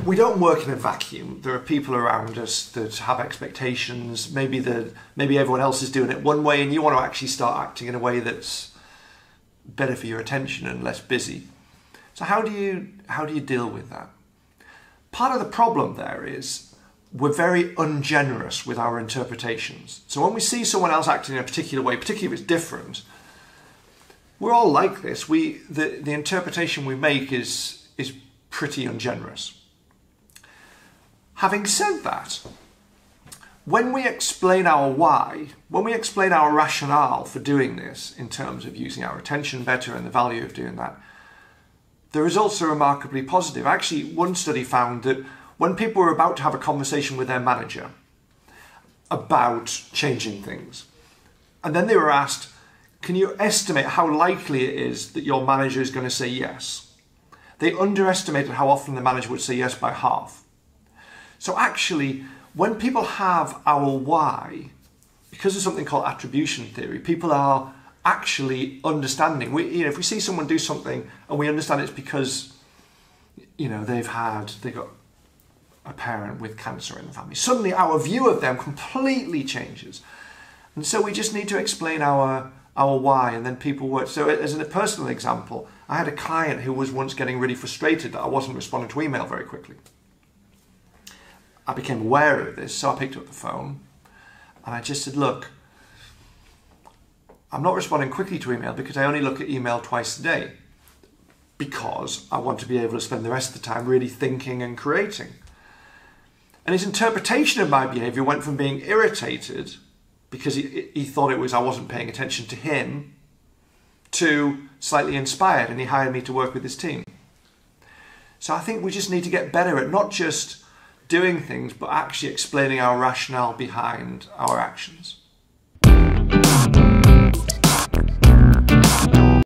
we don't work in a vacuum. There are people around us that have expectations. Maybe everyone else is doing it one way and you want to actually start acting in a way that's better for your attention and less busy. So how do you deal with that? Part of the problem there is we're very ungenerous with our interpretations. So when we see someone else acting in a particular way, particularly if it's different, we're all like this. The interpretation we make is pretty ungenerous. Having said that, when we explain our why, when we explain our rationale for doing this in terms of using our attention better and the value of doing that, the results are remarkably positive. Actually, one study found that when people were about to have a conversation with their manager about changing things, and then they were asked, can you estimate how likely it is that your manager is going to say yes? They underestimated how often the manager would say yes by half. So actually, when people have our why, because of something called attribution theory, people are actually understanding. If we see someone do something and we understand it's because, they've got a parent with cancer in the family, suddenly our view of them completely changes. And so we just need to explain our why, and then people work. So as a personal example, I had a client who was once getting really frustrated that I wasn't responding to email very quickly. I became aware of this, so I picked up the phone and I just said, look, I'm not responding quickly to email because I only look at email twice a day because I want to be able to spend the rest of the time really thinking and creating. And his interpretation of my behavior went from being irritated because he thought it was I wasn't paying attention to him to slightly inspired, and he hired me to work with his team. So I think we just need to get better at not just doing things, but actually explaining our rationale behind our actions.